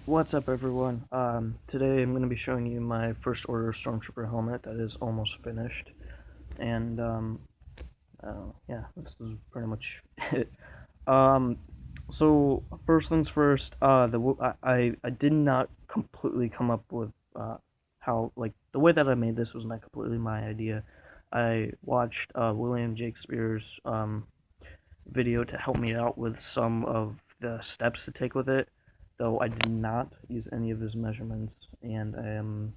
What's up, everyone? Today I'm going to be showing you my first order stormtrooper helmet that is almost finished, and yeah, this is pretty much it. Um, so first things first, I did not completely come up with how the way that I made this was not completely my idea. I watched William Shakespeare's video to help me out with some of the steps to take with it, though I did not use any of his measurements, and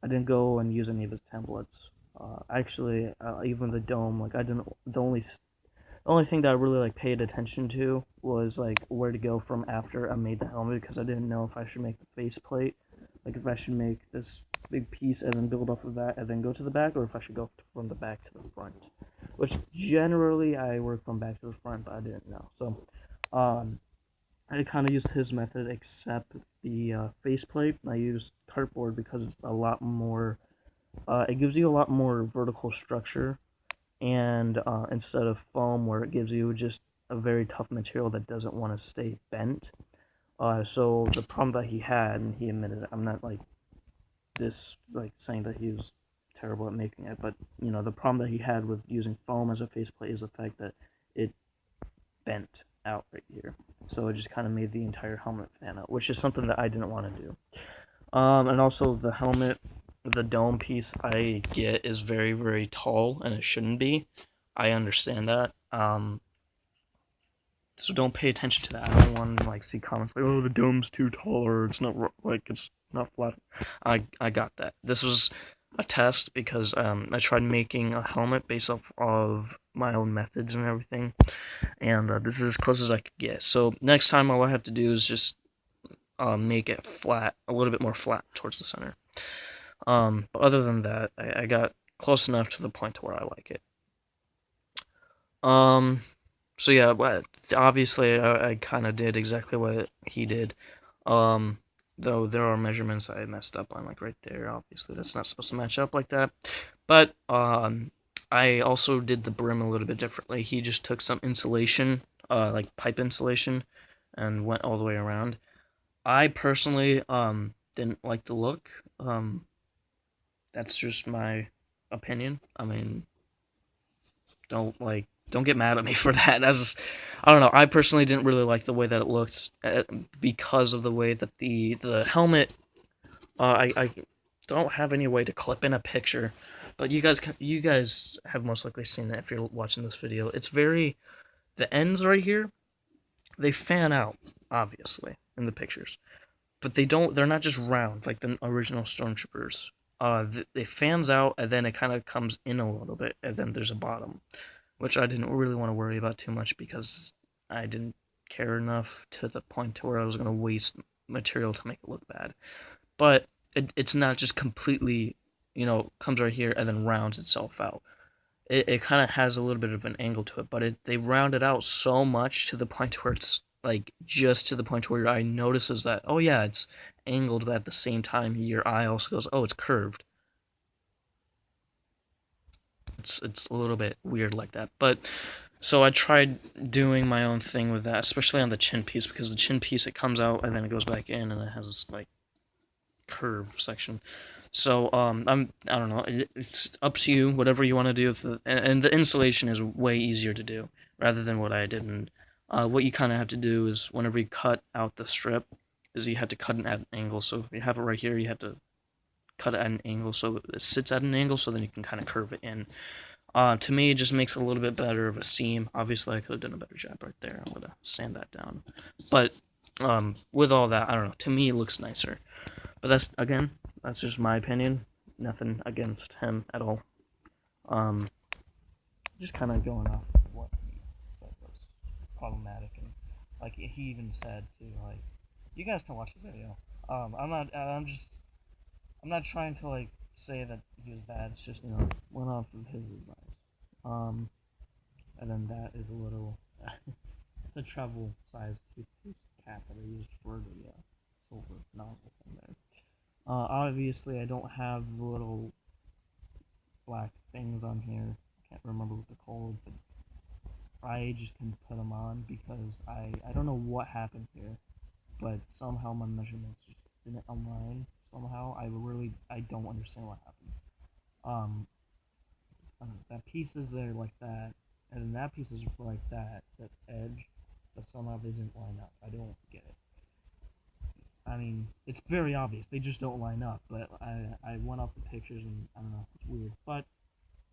I didn't go and use any of his templates. Actually, even the dome, I didn't. The only thing that I really paid attention to was where to go from after I made the helmet, because I didn't know if I should make the faceplate, if I should make this big piece and then build off of that and then go to the back, or if I should go from the back to the front. Which generally I work from back to the front, but I didn't know. So, I kind of used his method, except the faceplate. I used cardboard because it's a lot more. It gives you a lot more vertical structure, and instead of foam, where it gives you just a very tough material that doesn't want to stay bent. So the problem that he had, and he admitted it, I'm not saying that he was terrible at making it, but the problem that he had with using foam as a faceplate is the fact that it bent out right here. So it just kind of made the entire helmet fan out, which is something that I didn't want to do. And also the helmet, the dome piece I get is very, very tall, and it shouldn't be. I understand that. So don't pay attention to that. I don't want to see comments like, "Oh, the dome's too tall," or "It's not it's not flat." I got that. This was a test because I tried making a helmet based off of my own methods and everything, and this is as close as I could get. So next time, all I have to do is just make it flat, a little bit more flat towards the center. But other than that, I got close enough to the point to where I like it. Um, so yeah, obviously I kind of did exactly what he did. Um, though there are measurements I messed up on, like right there. Obviously, that's not supposed to match up like that. But I also did the brim a little bit differently. He just took some insulation, like pipe insulation, and went all the way around. I personally didn't like the look. That's just my opinion. I mean, don't get mad at me for that. As I don't know, I personally didn't really like the way that it looked because of the way that the helmet. I don't have any way to clip in a picture, but you guys have most likely seen it if you're watching this video. It's very the ends right here. They fan out, obviously, in the pictures, but they don't. They're not just round like the original stormtroopers. It fans out and then it kind of comes in a little bit, and then there's a bottom, which I didn't really want to worry about too much because I didn't care enough to the point to where I was going to waste material to make it look bad. But it's not just completely, comes right here and then rounds itself out. It kind of has a little bit of an angle to it, but they round it out so much to the point where it's just to the point where your eye notices that, oh yeah, it's angled, but at the same time your eye also goes, oh, it's curved. It's a little bit weird like that. But so I tried doing my own thing with that, especially on the chin piece, because the chin piece, it comes out and then it goes back in and it has this curve section. So I don't know, it's up to you, whatever you want to do with and the insulation is way easier to do rather than what I did. And what you kind of have to do is whenever you cut out the strip, is you have to cut it at an angle. So if you have it right here, you have to cut it at an angle so it sits at an angle, so then you can kind of curve it in. To me, it just makes a little bit better of a seam. Obviously, I could have done a better job right there. I'm gonna sand that down. But with all that, I don't know. To me, it looks nicer. But that's just my opinion. Nothing against him at all. Um, just kind of going off what he said was problematic, and he even said to you guys can watch the video. I'm not. I'm not trying to say that he was bad. It's just went off of his advice. Um, and then that is a little. It's a travel sized toothpaste cap that I used for the silver nozzle thing there. Obviously, I don't have the little black things on here. I can't remember what they're called, but I just couldn't put them on because I don't know what happened here. but somehow my measurements just didn't align. Somehow, I don't understand what happened. Um, that piece is there like that, and then that piece is like that edge, but somehow they didn't line up. I don't get it. I mean, it's very obvious. They just don't line up, but I went off the pictures and I don't know, it's weird. But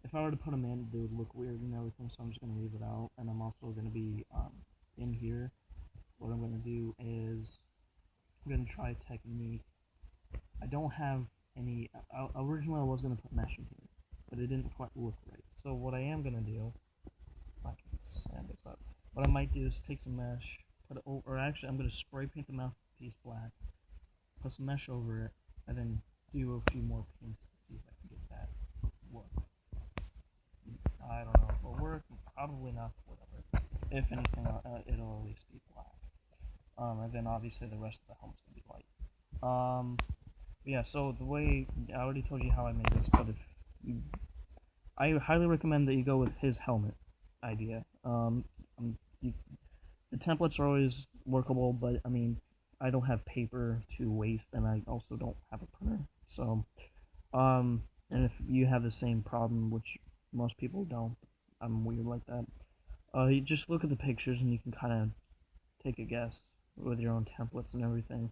if I were to put them in, they would look weird and everything, so I'm just going to leave it out. And I'm also going to be, in here, what I'm going to do is, I'm going to try a technique. I don't have any, originally I was going to put mesh in here, but it didn't quite look right. So what I am going to do, I can sand this up. What I might do is take some mesh, put it over, or actually I'm going to spray paint the mouthpiece black, put some mesh over it, and then do a few more paints to see if I can get that look. I don't know if it'll work, probably not, whatever. If anything, it'll at least be black. And then obviously the rest of the helmet's gonna be white. Yeah, so the way, I already told you how I made this, but I highly recommend that you go with his helmet idea. The templates are always workable, but I mean, I don't have paper to waste, and I also don't have a printer. So, and if you have the same problem, which most people don't, I'm weird like that. You just look at the pictures and you can kind of take a guess with your own templates and everything.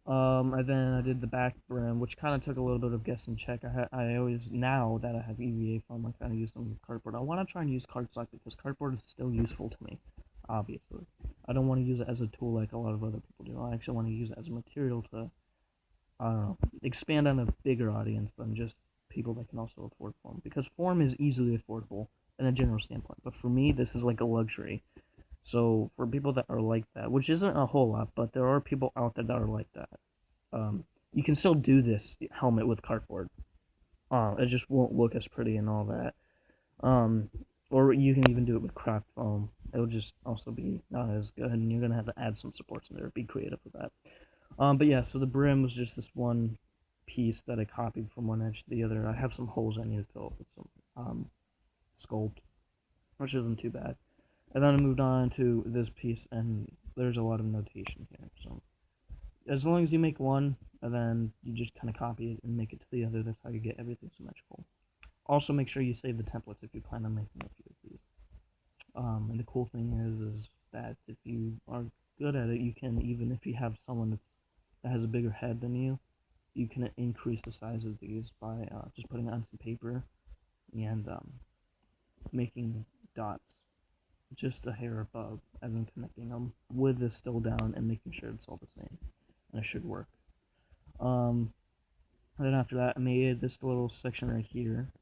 And then I did the back brim, which kind of took a little bit of guess and check. I always, now that I have EVA foam, I kind of use some cardboard. I want to try and use cardstock because cardboard is still useful to me, obviously. I don't want to use it as a tool like a lot of other people do. I actually want to use it as a material to, I don't know, expand on a bigger audience than just people that can also afford form. Because form is easily affordable in a general standpoint. But for me, this is like a luxury. So for people that are like that, which isn't a whole lot, but there are people out there that are like that, you can still do this helmet with cardboard. It just won't look as pretty and all that. Or you can even do it with craft foam. It'll just also be not as good, and you're gonna have to add some supports in there. Be creative with that. But yeah, so the brim was just this one piece that I copied from one edge to the other. I have some holes I need to fill with some sculpt, which isn't too bad. And then I moved on to this piece, and there's a lot of notation here. So as long as you make one, and then you just kind of copy it and make it to the other, that's how you get everything symmetrical. Also, make sure you save the templates if you plan on making a few of these. And the cool thing is that if you are good at it, you can, even if you have someone that has a bigger head than you can increase the size of these by just putting it on some paper and making dots just a hair above, and then connecting them with this still down and making sure it's all the same, and it should work. And then after that, I made this little section right here.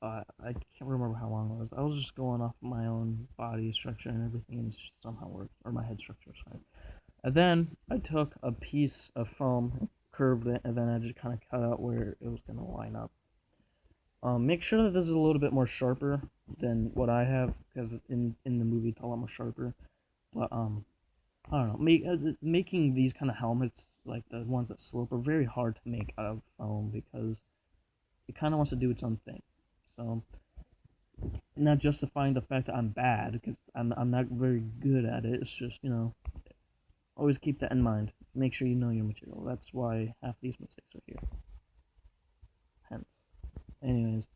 I can't remember how long it was. I was just going off my own body structure and everything, and it just somehow worked, or my head structure, sorry. And then I took a piece of foam, curved it, and then I just kind of cut out where it was going to line up. Make sure that this is a little bit more sharper than what I have, because in the movie it's a lot more sharper. But I don't know. Making these kind of helmets, like the ones that slope, are very hard to make out of foam because it kind of wants to do its own thing. So, not justifying the fact that I'm bad, because I'm not very good at it. It's just, always keep that in mind. Make sure you know your material. That's why half these mistakes are here. Hence. Anyways,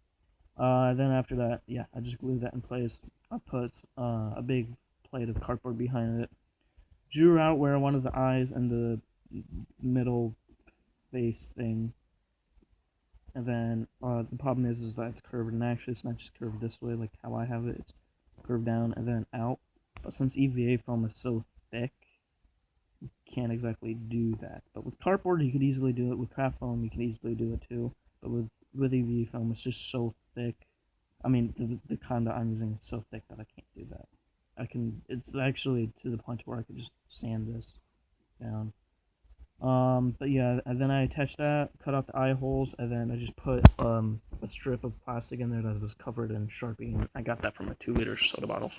then after that, yeah, I just glued that in place. I put a big plate of cardboard behind it. Drew out where I wanted the eyes and the middle face thing. And then the problem is that it's curved, and actually it's not just curved this way like how I have it. It's curved down and then out. But since EVA foam is so thick, you can't exactly do that. But with cardboard, you could easily do it. With craft foam, you can easily do it too. But with EVA foam, it's just so thick. I mean, the kind that I'm using is so thick that I can't do that. It's actually to the point where I could just sand this down. But yeah, and then I attached that, cut out the eye holes, and then I just put a strip of plastic in there that was covered in Sharpie, and I got that from a 2-liter soda bottle.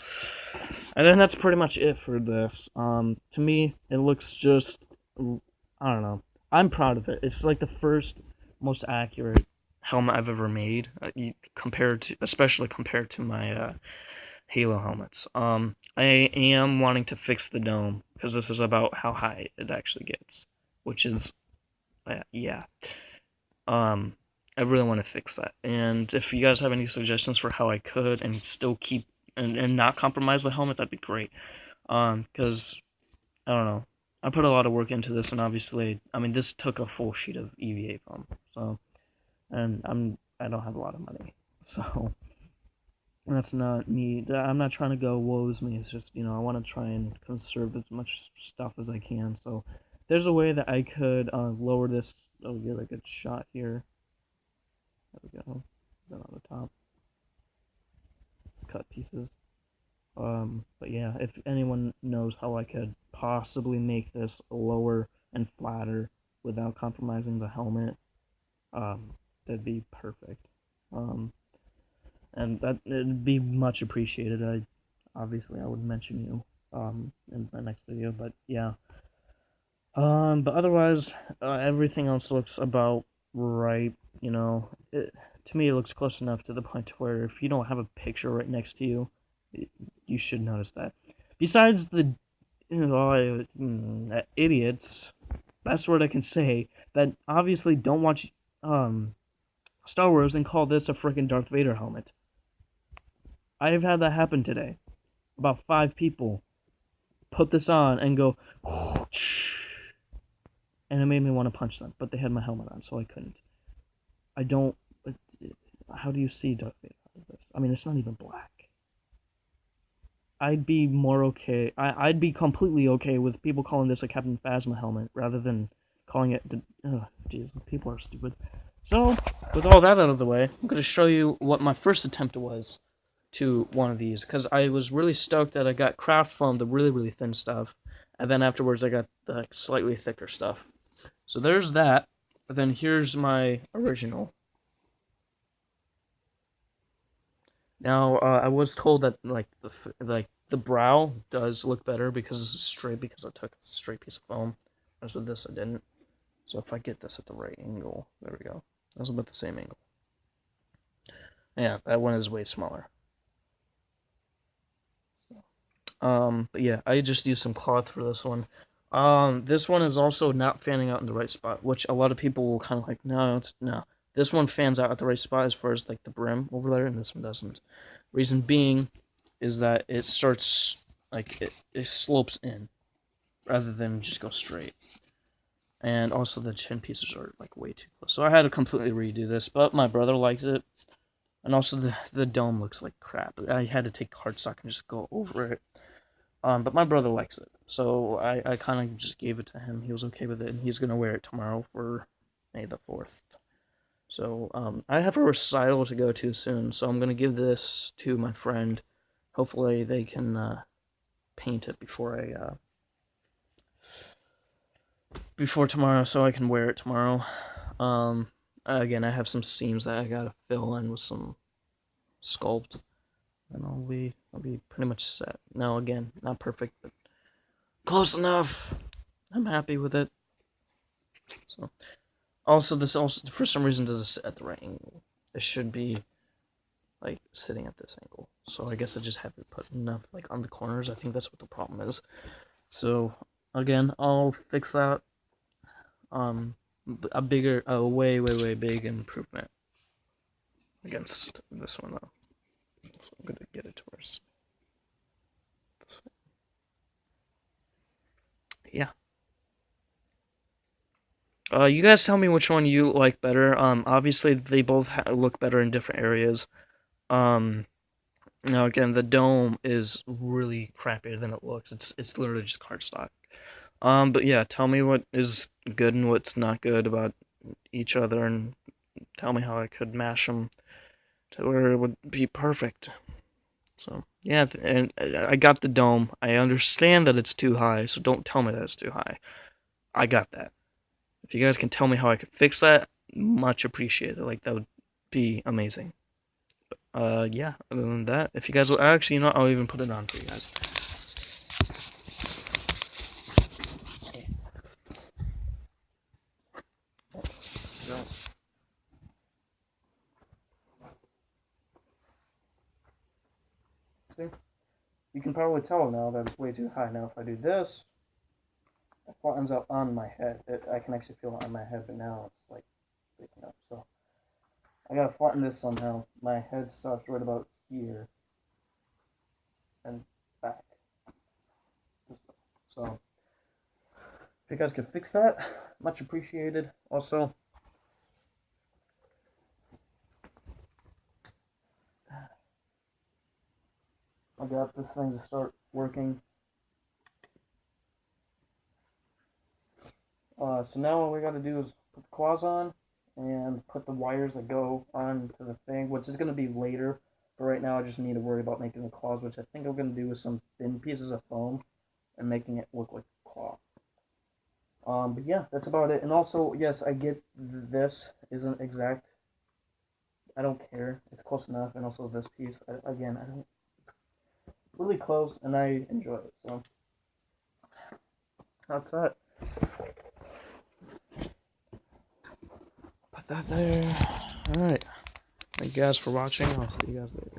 And then that's pretty much it for this. To me, it looks just, I don't know. I'm proud of it. It's like the first most accurate helmet I've ever made, especially compared to my Halo helmets. I am wanting to fix the dome because this is about how high it actually gets, which is, yeah. Um, I really want to fix that. And if you guys have any suggestions for how I could and still keep and not compromise the helmet, that'd be great. Because I don't know. I put a lot of work into this, and obviously, I mean, this took a full sheet of EVA foam. So, and I don't have a lot of money, so that's not me. I'm not trying to go woes me. It's just I want to try and conserve as much stuff as I can. So, there's a way that I could lower this. Oh, get a good shot here. There we go. Then on the top, cut pieces. But yeah, if anyone knows how I could possibly make this lower and flatter without compromising the helmet, that'd be perfect. Um, and that it'd be much appreciated. I would mention you in the next video, but yeah. But otherwise, everything else looks about right. To me, it looks close enough to the point where if you don't have a picture right next to you, you should notice that. Besides the idiots, that's what I can say, that obviously don't watch Star Wars and call this a freaking Darth Vader helmet. I've had that happen today. About 5 people put this on and go, and it made me want to punch them, but they had my helmet on, so I couldn't. I don't. How do you see Darth Vader out of this? I mean, it's not even black. I'd be more okay. I'd be completely okay with people calling this a Captain Phasma helmet rather than calling it. Oh, jeez, people are stupid. So, with all that out of the way, I'm going to show you what my first attempt was to one of these, because I was really stoked that I got craft foam, the really, really thin stuff, and then afterwards I got the slightly thicker stuff. So there's that, but then here's my original. Now, I was told that the brow does look better because it's straight, because I took a straight piece of foam. Whereas with this, I didn't. So if I get this at the right angle, there we go. That's about the same angle. Yeah, that one is way smaller. But yeah, I just used some cloth for this one. This one is also not fanning out in the right spot, which a lot of people will kind of like, no. This one fans out at the right spot as far as like the brim over there, and this one doesn't. Reason being is that it starts like it slopes in rather than just go straight. And also the chin pieces are like way too close. So I had to completely redo this, but my brother likes it. And also the dome looks like crap. I had to take cardstock and just go over it. But my brother likes it, so I kind of just gave it to him. He was okay with it, and he's gonna wear it tomorrow for May the 4th. So I have a recital to go to soon, so I'm gonna give this to my friend. Hopefully they can paint it before tomorrow, so I can wear it tomorrow. Again, I have some seams that I gotta fill in with some sculpt, and I'll be pretty much set. Now, again, not perfect, but close enough. I'm happy with it. So, also, this also for some reason doesn't sit at the right angle. It should be like sitting at this angle. So I guess I just have to put enough like on the corners. I think that's what the problem is. So again, I'll fix that. A way big improvement against this one though. So I'm gonna get it towards this way. Yeah. You guys tell me which one you like better. Obviously they both look better in different areas. Now again, the dome is really crappier than it looks. It's literally just cardstock. But yeah, tell me what is good and what's not good about each other, and tell me how I could mash them to where it would be perfect. So yeah, and I got the dome. I understand that it's too high, so don't tell me that it's too high. I got that. If you guys can tell me how I could fix that, much appreciated. Like, that would be amazing. Yeah, other than that, if you guys will, actually, I'll even put it on for you guys. See? you can probably tell now that it's way too high. Now if I do this, it flattens out on my head. I can actually feel it on my head, but now it's like facing up. So I gotta flatten this somehow. My head stops right about here and back. So if you guys could fix that, much appreciated. Also, I got this thing to start working. So now what we gotta do is put the claws on and put the wires that go onto the thing, which is gonna be later. But right now I just need to worry about making the claws, which I think I'm gonna do with some thin pieces of foam and making it look like a claw. But yeah, that's about it. And also, yes, I get this isn't exact. I don't care. It's close enough. And also this piece, again, I don't really close, and I enjoy it. So that's that. Put that there. All right. Thank you guys for watching. I'll see you guys later.